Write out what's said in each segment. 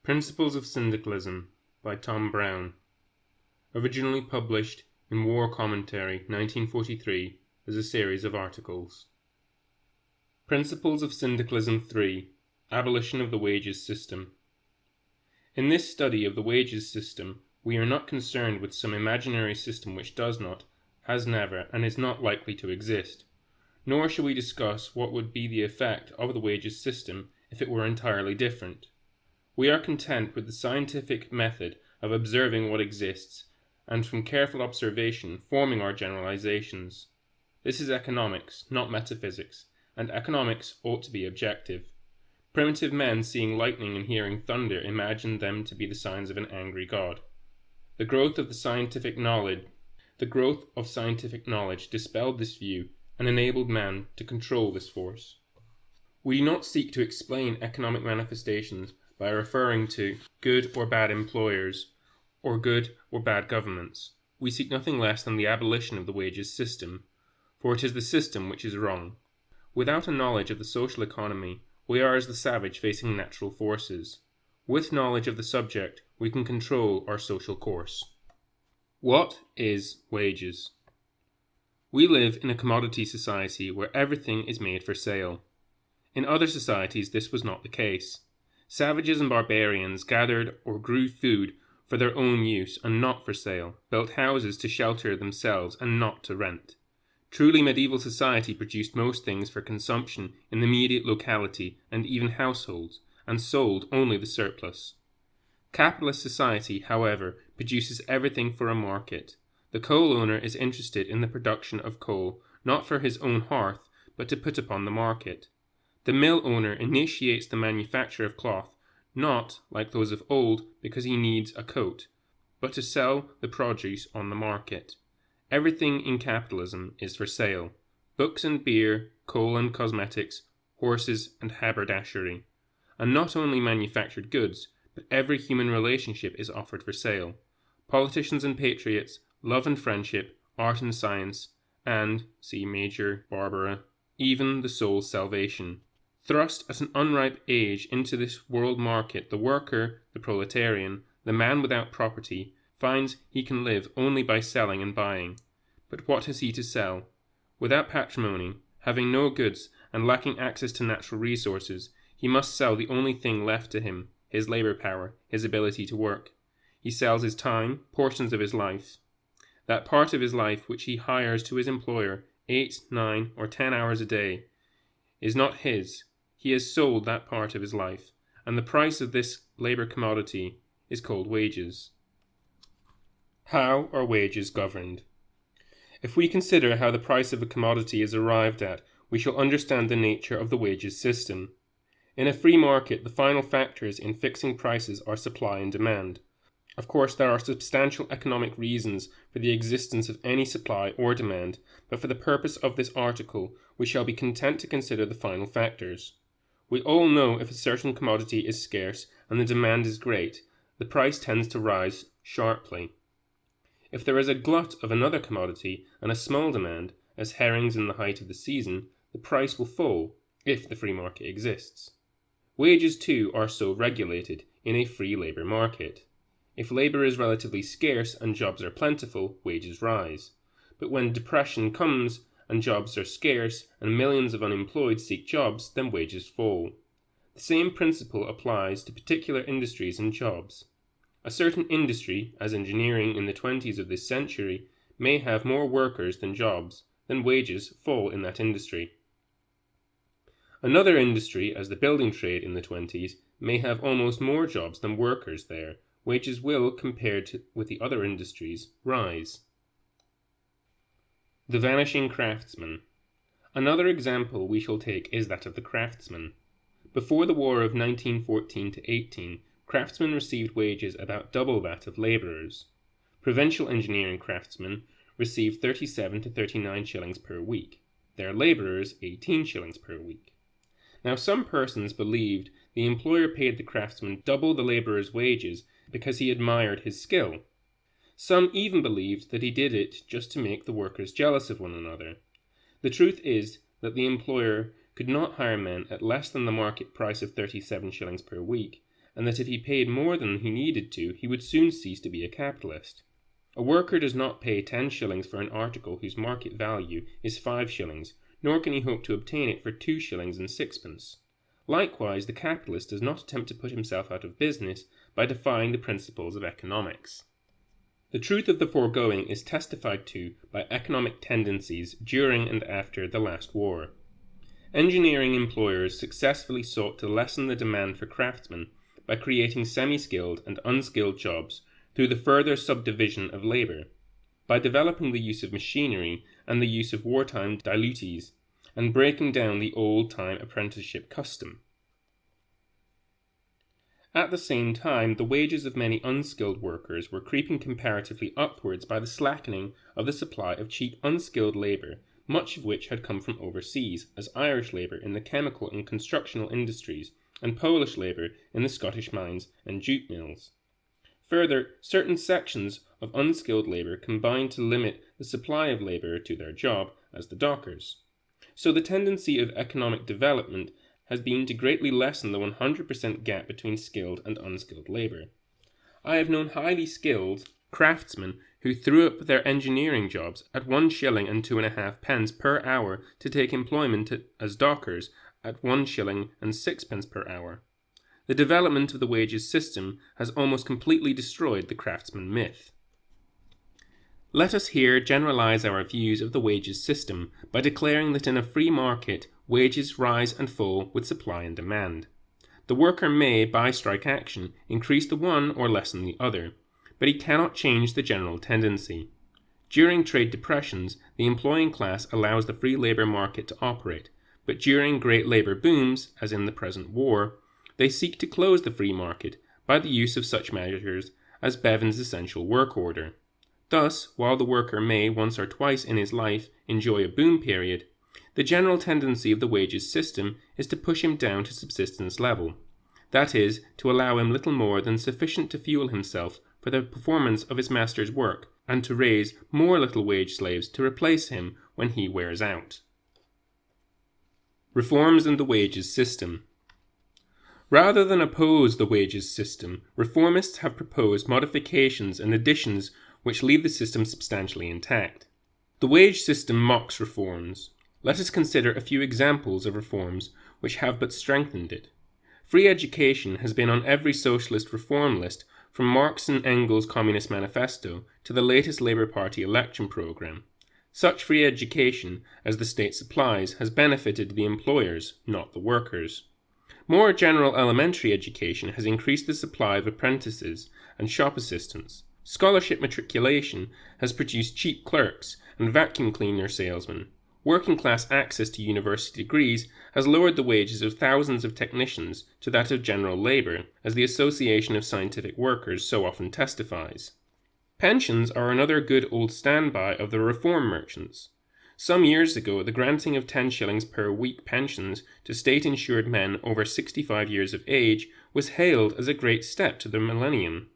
Principles of Syndicalism by Tom Brown. Originally published in War Commentary 1943 as a series of articles. Principles of Syndicalism 3. Abolition of the Wages System. In this study of the wages system, we are not concerned with some imaginary system which does not, has never, and is not likely to exist. Nor shall we discuss what would be the effect of the wages system if it were entirely different. We are content with the scientific method of observing what exists, and from careful observation forming our generalizations. This is economics, not metaphysics, and economics ought to be objective. Primitive men seeing lightning and hearing thunder imagined them to be the signs of an angry god. The growth of scientific knowledge dispelled this view and enabled man to control this force. We do not seek to explain economic manifestations by referring to good or bad employers or good or bad governments. We seek nothing less than the abolition of the wages system, for it is the system which is wrong. Without a knowledge of the social economy, we are as the savage facing natural forces. With knowledge of the subject, we can control our social course. What is wages? We live in a commodity society where everything is made for sale. In other societies, this was not the case. Savages and barbarians gathered or grew food for their own use and not for sale, built houses to shelter themselves and not to rent. Truly medieval society produced most things for consumption in the immediate locality and even households, and sold only the surplus. Capitalist society, however, produces everything for a market. The coal owner is interested in the production of coal, not for his own hearth, but to put upon the market. The mill owner initiates the manufacture of cloth, not, like those of old, because he needs a coat, but to sell the produce on the market. Everything in capitalism is for sale: books and beer, coal and cosmetics, horses and haberdashery. And not only manufactured goods, but every human relationship is offered for sale. Politicians and patriots, love and friendship, art and science, and, see Major Barbara, even the soul's salvation. Thrust at an unripe age into this world market, the worker, the proletarian, the man without property, finds he can live only by selling and buying. But what has he to sell? Without patrimony, having no goods, and lacking access to natural resources, he must sell the only thing left to him, his labor power, his ability to work. He sells his time, portions of his life. That part of his life which he hires to his employer 8, 9, or 10 hours a day is not his. He has sold that part of his life, and the price of this labor commodity is called wages. How are wages governed? If we consider how the price of a commodity is arrived at, we shall understand the nature of the wages system. In a free market, the final factors in fixing prices are supply and demand. Of course, there are substantial economic reasons for the existence of any supply or demand, but for the purpose of this article, we shall be content to consider the final factors. We all know if a certain commodity is scarce and the demand is great, the price tends to rise sharply. If there is a glut of another commodity and a small demand, as herrings in the height of the season, the price will fall, if the free market exists. Wages too are so regulated in a free labour market. If labour is relatively scarce and jobs are plentiful, wages rise. But when depression comes and jobs are scarce and millions of unemployed seek jobs, then wages fall. The same principle applies to particular industries and jobs. A certain industry, as engineering in the 20s of this century, may have more workers than jobs, then wages fall in that industry. Another industry, as the building trade in the 20s, may have almost more jobs than workers there. Wages will, compared with the other industries, rise. The vanishing craftsman. Another example we shall take is that of the craftsman. Before the war of 1914-18, craftsmen received wages about double that of labourers. Provincial engineering craftsmen received 37 to 39 shillings per week. Their labourers 18 shillings per week. Now some persons believed the employer paid the craftsman double the labourer's wages because he admired his skill. Some even believed that he did it just to make the workers jealous of one another. The truth is that the employer could not hire men at less than the market price of 37 shillings per week, and that if he paid more than he needed to, he would soon cease to be a capitalist. A worker does not pay 10 shillings for an article whose market value is 5 shillings, nor can he hope to obtain it for 2 shillings and sixpence. Likewise, the capitalist does not attempt to put himself out of business by defying the principles of economics. The truth of the foregoing is testified to by economic tendencies during and after the last war. Engineering employers successfully sought to lessen the demand for craftsmen by creating semi-skilled and unskilled jobs through the further subdivision of labour, by developing the use of machinery and the use of wartime dilutees, and breaking down the old-time apprenticeship custom. At the same time, the wages of many unskilled workers were creeping comparatively upwards by the slackening of the supply of cheap unskilled labour, much of which had come from overseas, as Irish labour in the chemical and constructional industries, and Polish labour in the Scottish mines and jute mills. Further, certain sections of unskilled labour combined to limit the supply of labour to their job, as the dockers. So the tendency of economic development has been to greatly lessen the 100% gap between skilled and unskilled labour. I have known highly skilled craftsmen who threw up their engineering jobs at 1 shilling and 2.5 pence per hour to take employment as dockers at 1 shilling and 6 pence per hour. The development of the wages system has almost completely destroyed the craftsman myth. Let us here generalize our views of the wages system by declaring that in a free market, wages rise and fall with supply and demand. The worker may, by strike action, increase the one or lessen the other, but he cannot change the general tendency. During trade depressions, the employing class allows the free labour market to operate, but during great labour booms, as in the present war, they seek to close the free market by the use of such measures as Bevan's Essential Work Order. Thus, while the worker may once or twice in his life enjoy a boom period, the general tendency of the wages system is to push him down to subsistence level. That is, to allow him little more than sufficient to fuel himself for the performance of his master's work, and to raise more little wage slaves to replace him when he wears out. Reforms in the wages system. Rather than oppose the wages system, reformists have proposed modifications and additions which leave the system substantially intact. The wage system mocks reforms. Let us consider a few examples of reforms which have but strengthened it. Free education has been on every socialist reform list from Marx and Engels' Communist Manifesto to the latest Labour Party election programme. Such free education as the state supplies has benefited the employers, not the workers. More general elementary education has increased the supply of apprentices and shop assistants. Scholarship matriculation has produced cheap clerks and vacuum cleaner salesmen. Working class access to university degrees has lowered the wages of thousands of technicians to that of general labour, as the Association of Scientific Workers so often testifies. Pensions are another good old standby of the reform merchants. Some years ago, the granting of 10 shillings per week pensions to state-insured men over 65 years of age was hailed as a great step to the millennium.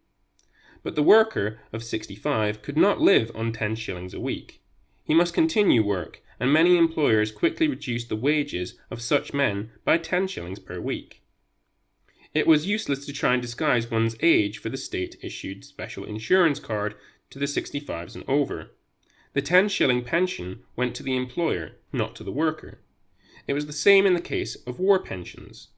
But the worker of 65 could not live on 10 shillings a week. He must continue work, and many employers quickly reduced the wages of such men by 10 shillings per week. It was useless to try and disguise one's age, for the state-issued special insurance card to the 65s and over. The 10-shilling pension went to the employer, not to the worker. It was the same in the case of war pensions.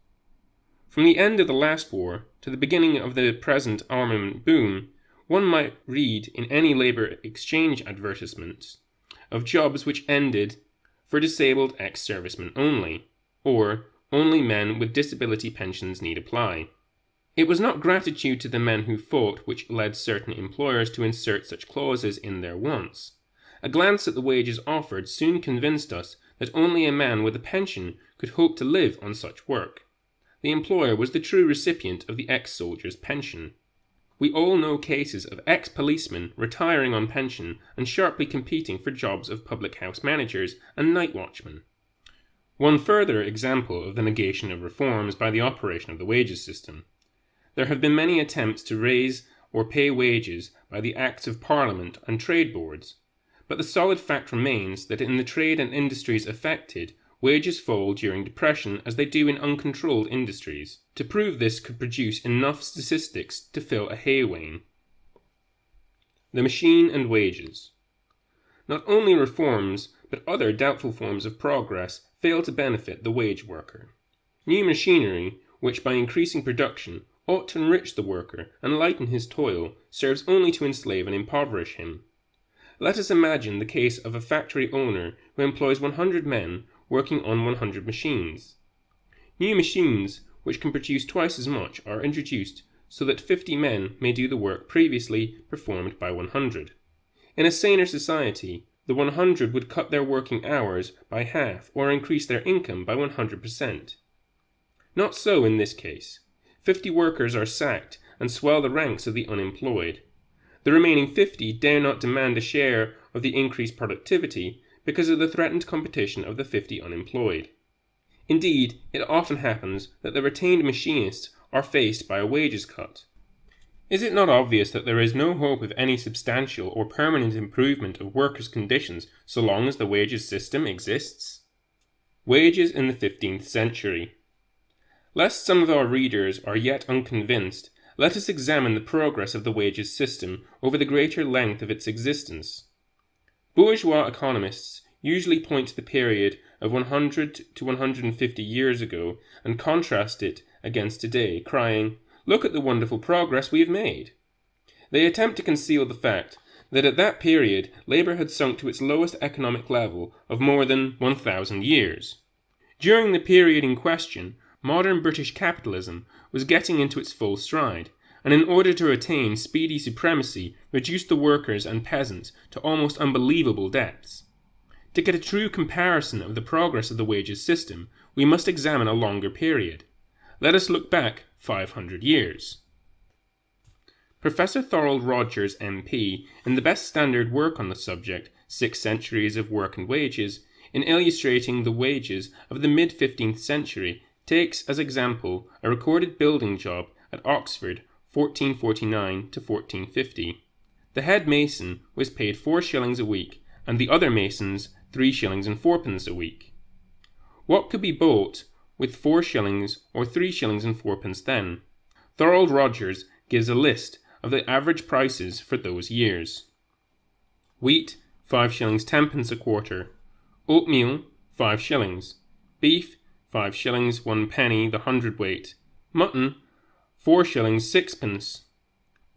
From the end of the last war to the beginning of the present armament boom, one might read in any labour exchange advertisements of jobs which ended for disabled ex-servicemen only, or only men with disability pensions need apply. It was not gratitude to the men who fought which led certain employers to insert such clauses in their wants. A glance at the wages offered soon convinced us that only a man with a pension could hope to live on such work. The employer was the true recipient of the ex-soldier's pension. We all know cases of ex-policemen retiring on pension and sharply competing for jobs of public house managers and night watchmen. One further example of the negation of reforms by the operation of the wages system. There have been many attempts to raise or pay wages by the Acts of Parliament and trade boards, but the solid fact remains that in the trade and industries affected, wages fall during depression as they do in uncontrolled industries. To prove this could produce enough statistics to fill a haywain. The machine and wages. Not only reforms, but other doubtful forms of progress fail to benefit the wage worker. New machinery, which by increasing production ought to enrich the worker and lighten his toil, serves only to enslave and impoverish him. Let us imagine the case of a factory owner who employs 100 men working on 100 machines. New machines, which can produce twice as much, are introduced so that 50 men may do the work previously performed by 100. In a saner society, the 100 would cut their working hours by half or increase their income by 100%. Not so in this case. 50 workers are sacked and swell the ranks of the unemployed. The remaining 50 dare not demand a share of the increased productivity because of the threatened competition of the 50 unemployed. Indeed, it often happens that the retained machinists are faced by a wages cut. Is it not obvious that there is no hope of any substantial or permanent improvement of workers' conditions so long as the wages system exists? Wages in the 15th century. Lest some of our readers are yet unconvinced, let us examine the progress of the wages system over the greater length of its existence. Bourgeois economists usually point to the period of 100 to 150 years ago and contrast it against today, crying, "Look at the wonderful progress we have made." They attempt to conceal the fact that at that period labour had sunk to its lowest economic level of more than 1,000 years. During the period in question, modern British capitalism was getting into its full stride, and in order to attain speedy supremacy, reduced the workers and peasants to almost unbelievable depths. To get a true comparison of the progress of the wages system, we must examine a longer period. Let us look back 500 years. Professor Thorold Rogers, MP, in the best standard work on the subject, 6 Centuries of Work and Wages, in illustrating the wages of the mid-15th century, takes as example a recorded building job at Oxford 1449 to 1450. The head mason was paid 4 shillings a week and the other masons 3 shillings and 4pence a week. What could be bought with 4 shillings or 3 shillings and 4pence then? Thorold Rogers gives a list of the average prices for those years. Wheat 5 shillings 10pence a quarter, oatmeal 5 shillings, beef 5 shillings 1 penny the hundredweight, mutton 4 shillings 6pence,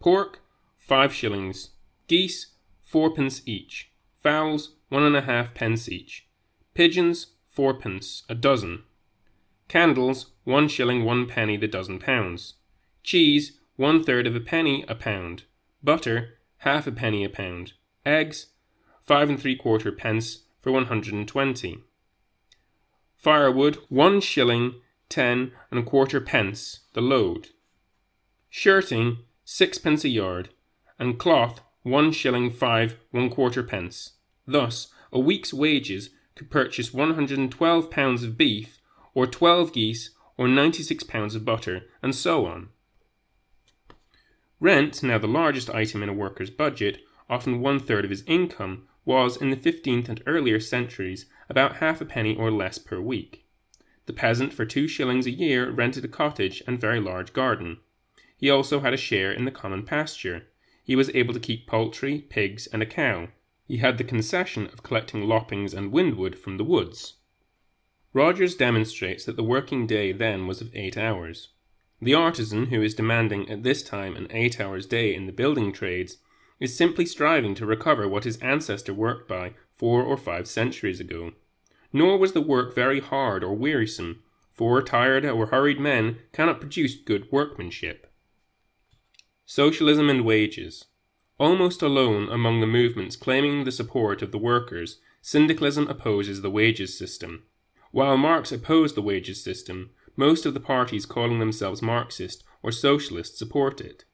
pork 5 shillings, geese 4pence each, fowls 1.5 pence each, pigeons 4pence a dozen, candles 1 shilling 1 penny the dozen pounds, cheese 1/3 of a penny a pound, butter half a penny a pound, eggs 5 3/4 pence for 120. Firewood 1 shilling 10 1/4 pence the load. Shirting 6pence a yard, and cloth 1 shilling 5 1/4 pence. Thus, a week's wages could purchase 112 pounds of beef, or 12 geese, or 96 pounds of butter, and so on. Rent, now the largest item in a worker's budget, often 1/3 of his income, was, in the 15th and earlier centuries, about half a penny or less per week. The peasant for 2 shillings a year rented a cottage and very large garden. He also had a share in the common pasture. He was able to keep poultry, pigs, and a cow. He had the concession of collecting loppings and windwood from the woods. Rogers demonstrates that the working day then was of 8 hours. The artisan, who is demanding at this time an 8 hours day in the building trades, is simply striving to recover what his ancestor worked by 4 or 5 centuries ago. Nor was the work very hard or wearisome, for tired or hurried men cannot produce good workmanship. Socialism and wages. Almost alone among the movements claiming the support of the workers, Syndicalism opposes the wages system. While Marx opposed the wages system, most of the parties calling themselves Marxist or Socialist support it.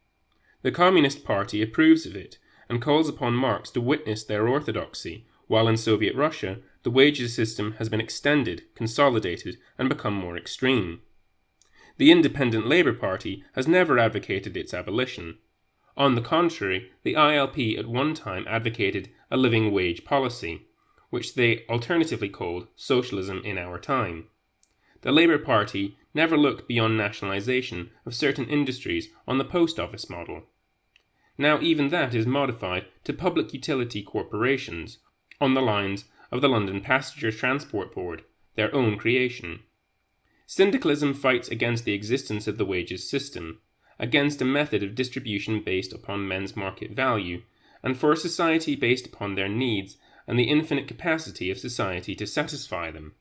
The Communist Party approves of it and calls upon Marx to witness their orthodoxy, while in Soviet Russia the wages system has been extended, consolidated, and become more extreme. The Independent Labour Party has never advocated its abolition. On the contrary, the ILP at one time advocated a living wage policy, which they alternatively called socialism in our time. The Labour Party never looked beyond nationalisation of certain industries on the post office model. Now even that is modified to public utility corporations, on the lines of the London Passenger Transport Board, their own creation. Syndicalism fights against the existence of the wages system, against a method of distribution based upon men's market value, and for a society based upon their needs and the infinite capacity of society to satisfy them.